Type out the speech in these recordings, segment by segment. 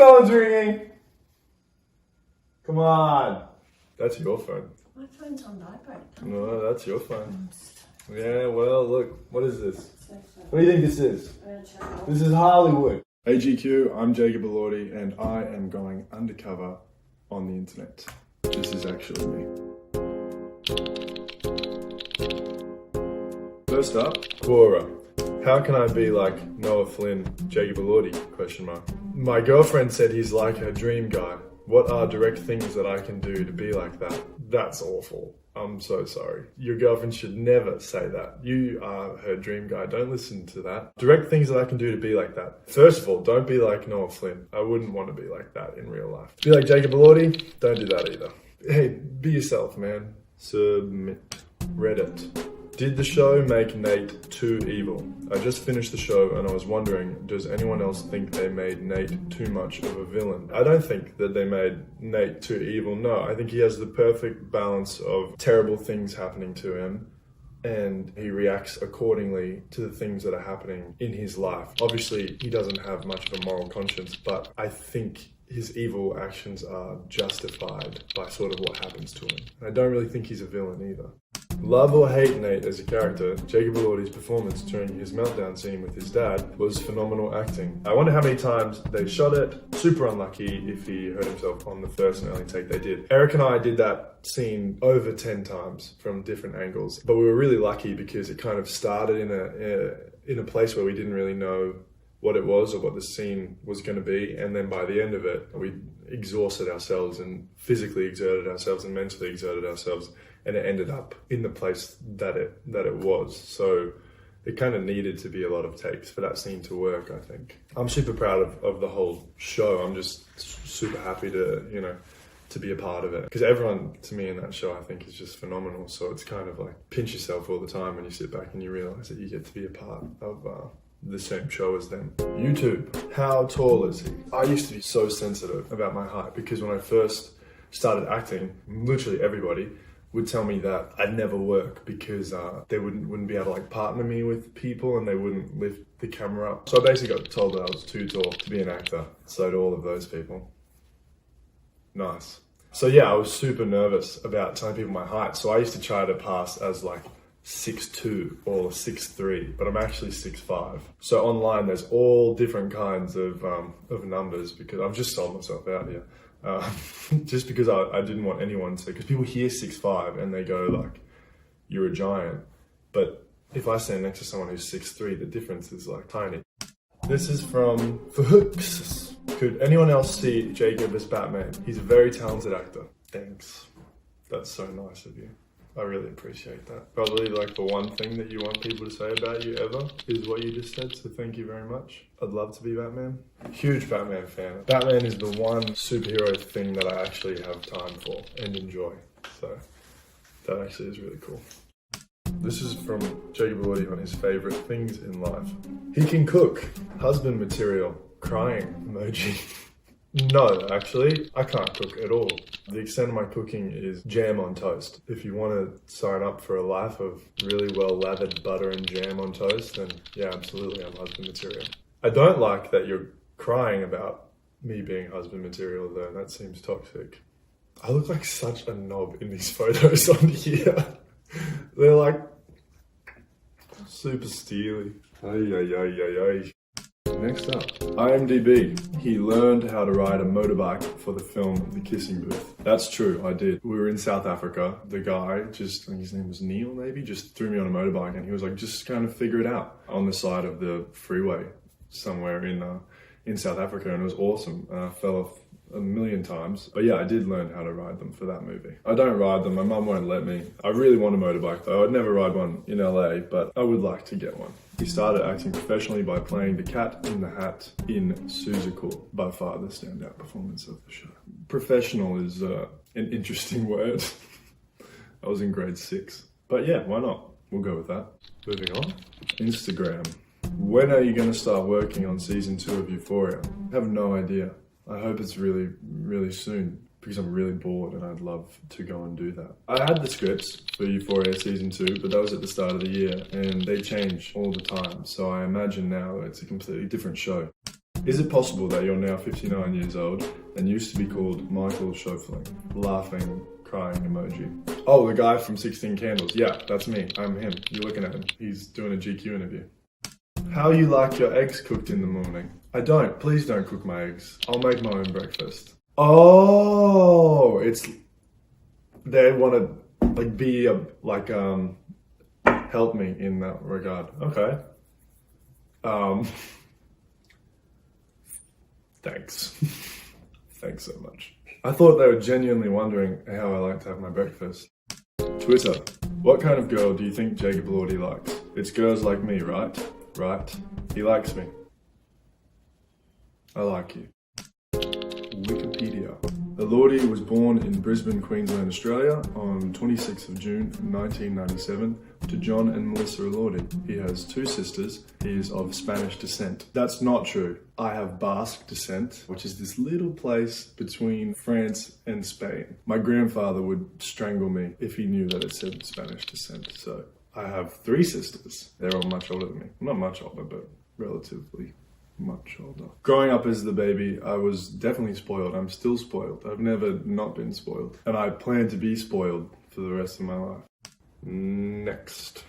phone's ringing. Come on. That's your phone. My phone's on vibrate. No, that's your phone. Yeah, well, look. What is this? What do you think this is? This is Hollywood. AGQ, I'm Jacob Elordi, and I am going undercover on the internet. This is actually me. First up, Quora. How can I be like Noah Flynn, Jacob Elordi? Question mark. My girlfriend said he's like her dream guy. What are direct things that I can do to be like that? That's awful. I'm so sorry. Your girlfriend should never say that. You are her dream guy. Don't listen to that. Direct things that I can do to be like that. First of all, don't be like Noah Flynn. I wouldn't want to be like that in real life. Be like Jacob Elordi. Don't do that either. Hey, be yourself, man. Submit. Reddit. Did the show make Nate too evil? I just finished the show and I was wondering, does anyone else think they made Nate too much of a villain? I don't think that they made Nate too evil, no. I think he has the perfect balance of terrible things happening to him and he reacts accordingly to the things that are happening in his life. Obviously, he doesn't have much of a moral conscience, but I think his evil actions are justified by sort of what happens to him. And I don't really think he's a villain either. Love or hate Nate as a character, Jacob Elordi's performance during his meltdown scene with his dad was phenomenal acting. I wonder how many times they shot it. Super unlucky if he hurt himself on the first and only take they did. Eric and I did that scene over 10 times from different angles, but we were really lucky because it kind of started in a place where we didn't really know what it was or what the scene was going to be, and then by the end of it we exhausted ourselves and physically exerted ourselves and mentally exerted ourselves, and it ended up in the place that it was. So it kind of needed to be a lot of takes for that scene to work, I think. I'm super proud of the whole show. I'm just super happy to be a part of it, because everyone to me in that show I think is just phenomenal. So it's kind of like pinch yourself all the time when you sit back and you realize that you get to be a part of the same show as them. YouTube. How tall is he? I used to be so sensitive about my height because when I first started acting, literally everybody would tell me that I'd never work because they wouldn't be able to like partner me with people and they wouldn't lift the camera up. So I basically got told that I was too tall to be an actor. So to all of those people. Nice. So yeah, I was super nervous about telling people my height. So I used to try to pass as like 6'2" or 6'3", but I'm actually 6'5". So online there's all different kinds of numbers because I've just sold myself out here. Just because I didn't want anyone to, because people hear 6'5" and they go like, you're a giant. But if I stand next to someone who's 6'3", the difference is like tiny. This is from Fahooks. Could anyone else see Jacob as Batman? He's a very talented actor. Thanks. That's so nice of you. I really appreciate that. Probably like the one thing that you want people to say about you ever is what you just said, so thank you very much. I'd love to be Batman. Huge Batman fan. Batman is the one superhero thing that I actually have time for and enjoy. So that actually is really cool. This is from Jacob Elordi on his favourite things in life. He can cook. Husband material. Crying emoji. No, actually, I can't cook at all. The extent of my cooking is jam on toast. If you want to sign up for a life of really well lathered butter and jam on toast, then yeah, absolutely, I'm husband material. I don't like that you're crying about me being husband material though. That seems toxic. I look like such a knob in these photos on here. They're like super steely. Ay. Next up, IMDb. He learned how to ride a motorbike for the film The Kissing Booth. That's true, I did. We were in South Africa. The guy, I think his name was Neil maybe, just threw me on a motorbike and he was like, just kind of figure it out on the side of the freeway somewhere in South Africa, and it was awesome. I fell off a million times. But yeah, I did learn how to ride them for that movie. I don't ride them, my mum won't let me. I really want a motorbike though. I'd never ride one in LA, but I would like to get one. He started acting professionally by playing the Cat in the Hat in Seussical, by far the standout performance of the show. Professional is an interesting word. I was in grade 6. But yeah, why not? We'll go with that. Moving on. Instagram. When are you going to start working on season 2 of Euphoria? I have no idea. I hope it's really, really soon because I'm really bored and I'd love to go and do that. I had the scripts for Euphoria season 2, but that was at the start of the year and they change all the time. So I imagine now it's a completely different show. Is it possible that you're now 59 years old and used to be called Michael Schofling? Laughing, crying emoji. Oh, the guy from 16 Candles. Yeah, that's me. I'm him. You're looking at him. He's doing a GQ interview. How you like your eggs cooked in the morning? I don't. Please don't cook my eggs. I'll make my own breakfast. Oh, it's... They want to, like, be, help me in that regard. Okay. Thanks. Thanks so much. I thought they were genuinely wondering how I like to have my breakfast. Twitter. What kind of girl do you think Jacob Elordi likes? It's girls like me, right? Right. He likes me. I like you. Wikipedia. Elordi was born in Brisbane, Queensland, Australia on 26th of June 1997 to John and Melissa Elordi. He has two sisters. He is of Spanish descent. That's not true. I have Basque descent, which is this little place between France and Spain. My grandfather would strangle me if he knew that it said Spanish descent. So I have three sisters. They're all much older than me. Not much older, but relatively much older. Growing up as the baby, I was definitely spoiled. I'm still spoiled. I've never not been spoiled. And I plan to be spoiled for the rest of my life. Next.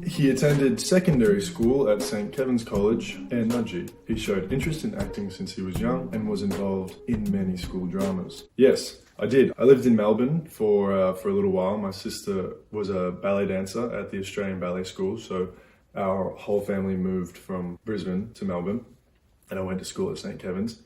He attended secondary school at St. Kevin's College and Nudgee. He showed interest in acting since he was young and was involved in many school dramas. Yes, I did. I lived in Melbourne for a little while. My sister was a ballet dancer at the Australian Ballet School, so our whole family moved from Brisbane to Melbourne. And I went to school at St. Kevin's,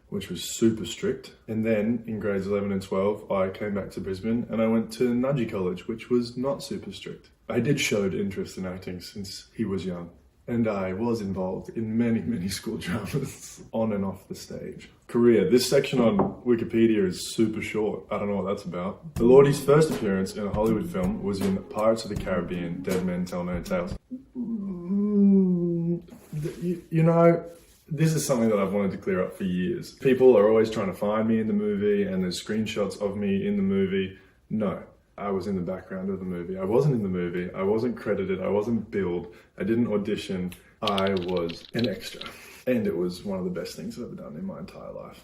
which was super strict. And then in grades 11 and 12, I came back to Brisbane and I went to Nudgee College, which was not super strict. I did show interest in acting since he was young. And I was involved in many, many school dramas on and off the stage. Career. This section on Wikipedia is super short. I don't know what that's about. Elordi's first appearance in a Hollywood film was in Pirates of the Caribbean, Dead Men Tell No Tales. You know, this is something that I've wanted to clear up for years. People are always trying to find me in the movie and there's screenshots of me in the movie. No, I was in the background of the movie. I wasn't in the movie. I wasn't credited. I wasn't billed. I didn't audition. I was an extra. And it was one of the best things I've ever done in my entire life.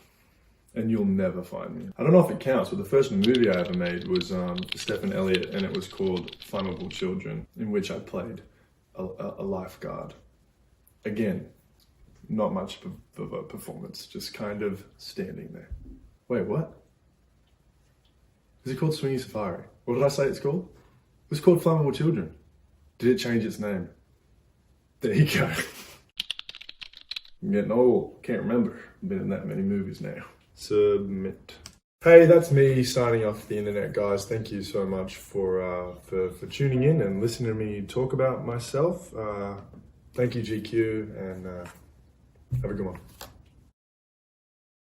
And you'll never find me. I don't know if it counts, but the first movie I ever made was Stephen Elliott, and it was called Flammable Children, in which I played a lifeguard. Again, not much of a performance, just kind of standing there. Wait, what? Is it called Swingy Safari? What did I say it's called? It was called Flammable Children. Did it change its name? There you go. I'm getting old, can't remember. I've been in that many movies now. Submit. Hey, that's me signing off the internet, guys. Thank you so much for tuning in and listening to me talk about myself. Thank you, GQ, and have a good one.